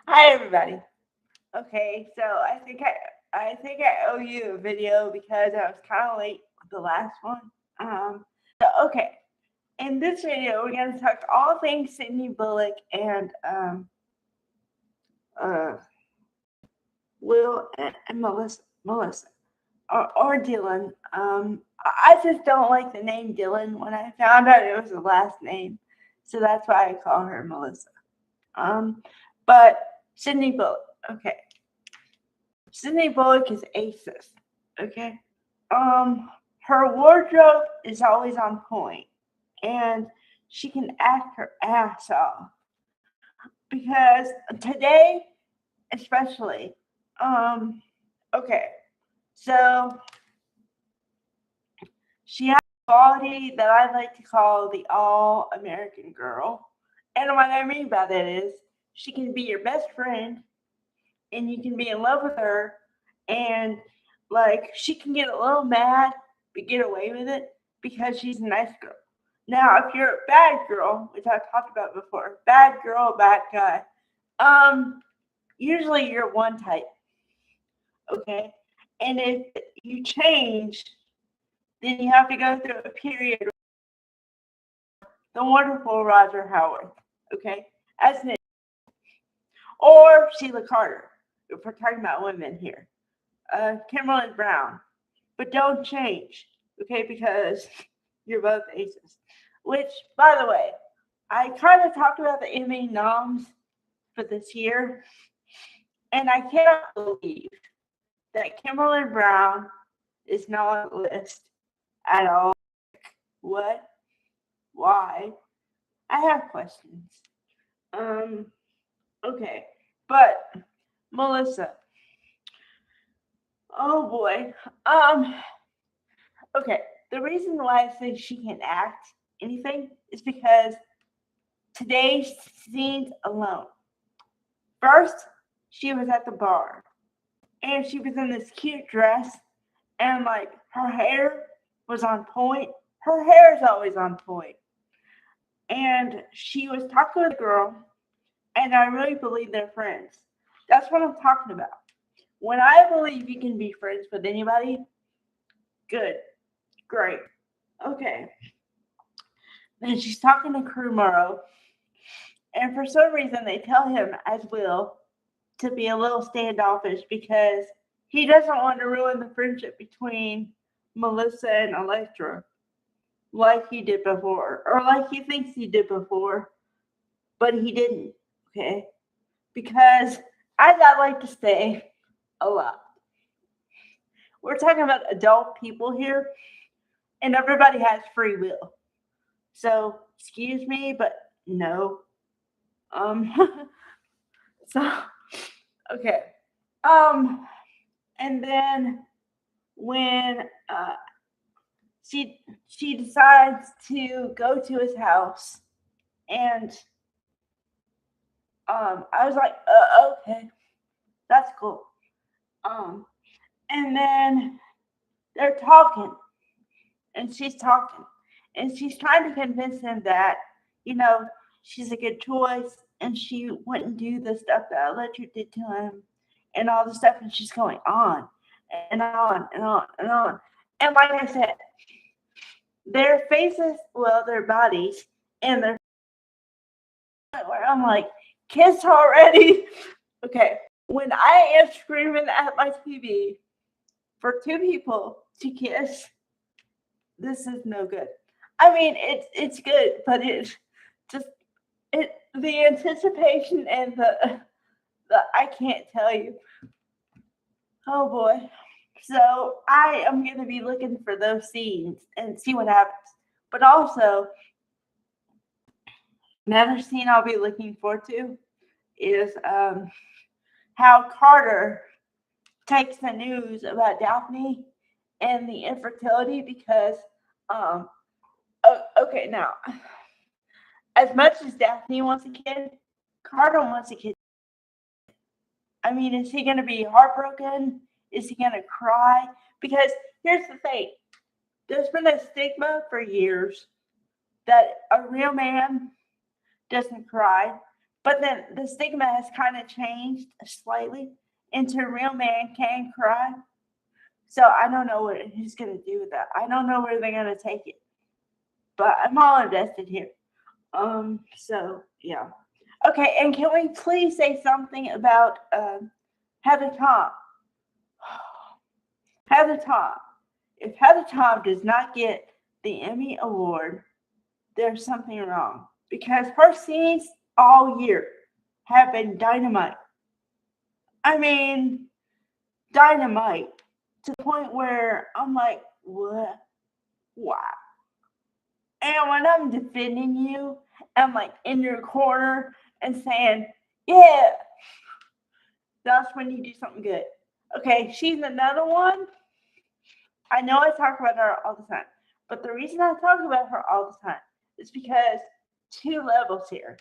Hi everybody. Okay, so I owe you a video because I was kind of late with the last one. Okay, in this video we're gonna talk all things Sydney Bullock and uh Will and Melissa or Dylan. I just don't like the name Dylan when I found out it was the last name, so that's why I call her Melissa. Um, but Sydney Bullock. Okay, Sydney Bullock is aces. Okay. Her wardrobe is always on point, and she can act her ass off. Because today, especially, um, okay, so she has a quality that I like to call the all American girl. And what I mean by that is she can be your best friend and you can be in love with her and like she can get a little mad but get away with it because she's a nice girl. Now, if you're a bad girl, which I've talked about before, bad girl, bad guy, usually you're one type, okay? And if you change, then you have to go through a period. The wonderful Roger Howard, okay, as an or Sheila Carter, if we're talking about women here. Kimberly Brown, but don't change, okay? Because you're both aces. Which, by the way, I kind of talked about the Emmy noms for this year, and I cannot believe that Kimberly Brown is not on the list at all. What? Why? I have questions. Um, okay, but Melissa. Oh boy. Okay, the reason why I say she can act anything is because today's scenes alone. First, she was at the bar and she was in this cute dress and like her hair was on point. Her hair is always on point. And she was talking with a girl, and I really believe they're friends. That's what I'm talking about. When I believe you can be friends with anybody, good, great, okay. Then she's talking to Crew Morrow, and for some reason they tell him, as Will, to be a little standoffish because he doesn't want to ruin the friendship between Melissa and Electra like he did before, or like he thinks he did before, but he didn't, okay? Because, as I like to say a lot, we're talking about adult people here, and everybody has free will. So, excuse me, but no. Um, so, okay. Um, and then when she decides to go to his house, and I was like, okay, that's cool. Um, and then they're talking, and she's trying to convince him that you know she's a good choice, and she wouldn't do the stuff that Electra did to him, and all the stuff, and she's going on and on and on and on. And like I said, their faces, well, their bodies, and their where I'm like, kiss already. Okay, when I am screaming at my TV for two people to kiss, this is no good. I mean, it's good, but it just it the anticipation and the I can't tell you. Oh boy. So I am gonna be looking for those scenes and see what happens. But also another scene I'll be looking forward to is how Carter takes the news about Daphne and the infertility because okay, now as much as Daphne wants a kid, Carter wants a kid. I mean, is he gonna be heartbroken? Is he gonna cry? Because here's the thing: there's been a stigma for years that a real man doesn't cry But then the stigma has kind of changed slightly into real man can cry. So I don't know what he's going to do with that. I don't know where they're going to take it. But I'm all invested here. So yeah. Okay, and can we please say something about Heather Tom? Heather Tom. If Heather Tom does not get the Emmy Award, there's something wrong. Because her scenes all year have been dynamite. I mean, dynamite to the point where I'm like, what? Wow. And when I'm defending you, I'm like in your corner and saying, yeah, that's when you do something good. Okay, she's another one. I know I talk about her all the time, but the reason I talk about her all the time is because two levels here.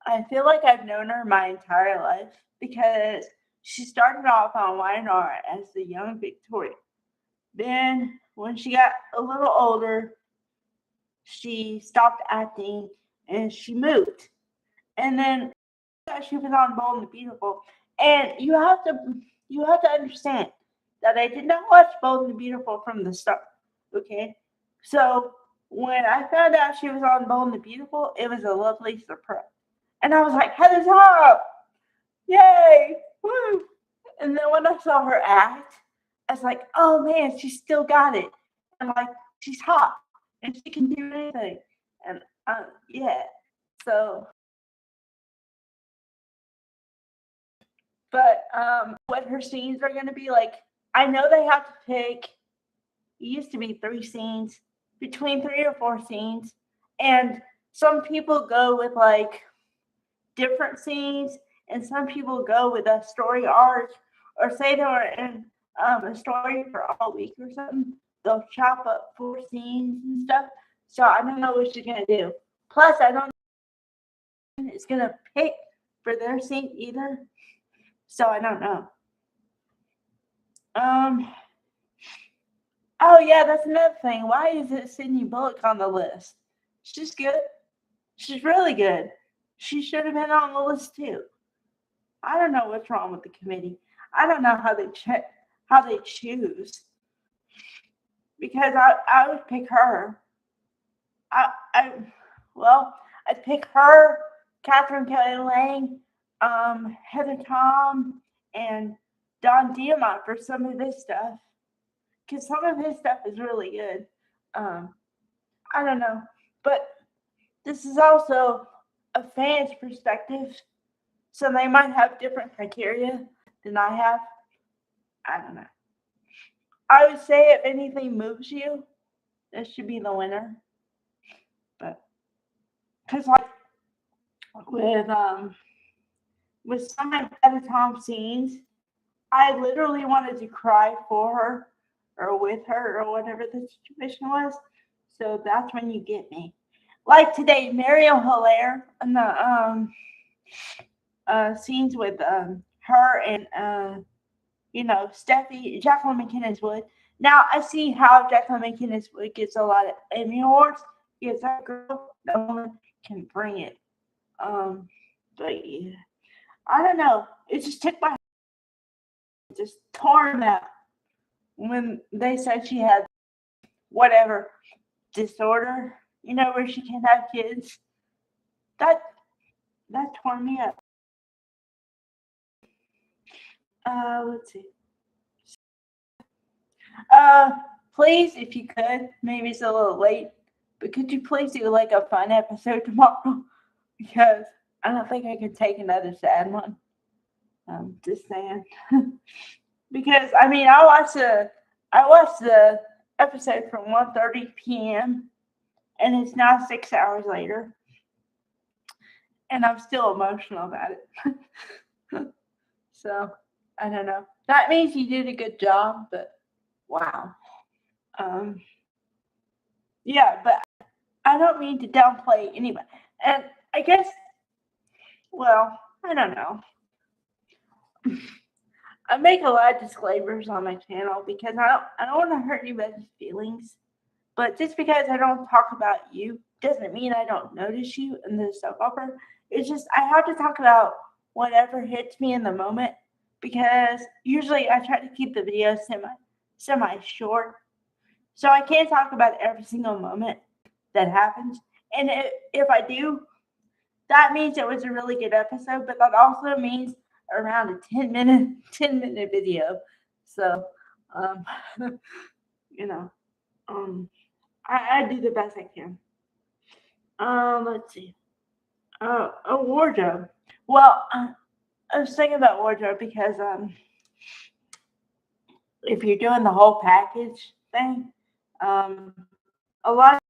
I feel like I've known her my entire life because she started off on Y&R as the young Victoria. Then, when she got a little older, she stopped acting and she moved. And then she was on Bold and the Beautiful. And you have to understand that I did not watch Bold and the Beautiful from the start. Okay? So when I found out she was on Bold and the Beautiful, it was a lovely surprise. And I was like, Heather's up! Yay! Woo! And then when I saw her act, I was like, oh man, she still got it. And like, she's hot and she can do anything. And yeah. So, but what her scenes are going to be like, I know they have to pick, it used to be 3 scenes, between 3 or 4 scenes. And some people go with like different scenes, and some people go with a story arc, or say they were in a story for all week or something. They'll chop up 4 scenes and stuff. So I don't know what she's gonna do. Plus, I don't know it's gonna pick for their scene either. So I don't know. Oh yeah, that's another thing. Why is it Sydney Bullock on the list? She's good. She's really good. She should have been on the list too. I don't know what's wrong with the committee. I don't know how they choose. Because I would pick her. I'd pick her, Catherine Kelly Lang, Heather Tom, and Don Diamont for some of this stuff. Because some of his stuff is really good. I don't know. But this is also a fan's perspective. So they might have different criteria than I have. I don't know. I would say if anything moves you, this should be the winner. But because like with some of Heather Tom scenes, I literally wanted to cry for her or with her or whatever the situation was. So that's when you get me. Like today, Mariel Hilaire and the scenes with her and Steffi, Jacqueline McInnes Wood. Now I see how Jacqueline McInnes Wood gets a lot of Emmy awards because that girl, that woman can bring it. But yeah, I don't know. It just took my just torn out when they said she had whatever disorder, where she can't have kids. That tore me up. Let's see. Please, if you could, maybe it's a little late, but could you please do like a fun episode tomorrow? Because I don't think I could take another sad one. Just saying. Because I mean, I watched the episode from 1:30 p.m. and it's now 6 hours later, and I'm still emotional about it. So I don't know. That means you did a good job, but wow. Yeah, but I don't mean to downplay anybody. And I guess, well, I don't know. I make a lot of disclaimers on my channel because I don't want to hurt anybody's feelings. But just because I don't talk about you doesn't mean I don't notice you in the soap opera. It's just I have to talk about whatever hits me in the moment because usually I try to keep the video semi short. So I can't talk about every single moment that happens. And if I do, that means it was a really good episode, but that also means around a 10-minute video. So um you know, I do the best I can. Let's see. A wardrobe. Well, I was thinking about wardrobe because if you're doing the whole package thing, a lot of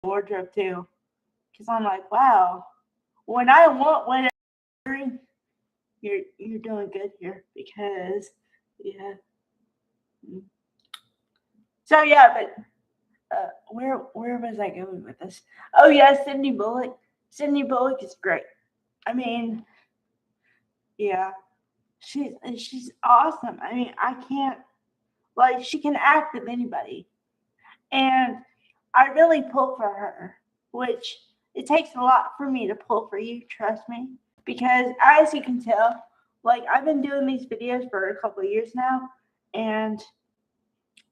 wardrobe too. Because I'm like, wow, when I want whatever, you're doing good here because yeah. So yeah, but where was I going with this? Oh yeah, Cindy Bullock. Cindy Bullock is great. I mean, yeah, she's awesome. I mean, I can't like she can act with anybody, and I really pull for her, which it takes a lot for me to pull for you. Trust me, because as you can tell, like I've been doing these videos for a couple of years now, and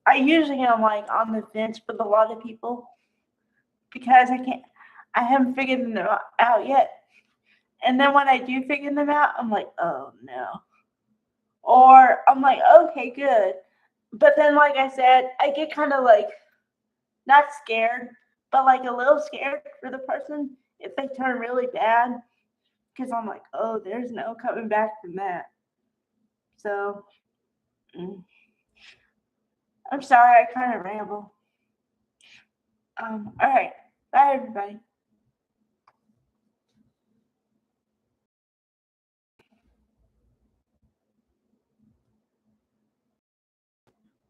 I usually am like on the fence with a lot of people because I haven't figured them out yet. And then when I do figure them out, I'm like, oh no. Or I'm like, okay, good. But then, like I said, I get kind of like not scared, but like a little scared for the person if they turn really bad. Because I'm like, oh, there's no coming back from that. So I'm sorry, I kind of ramble. All right. Bye, everybody.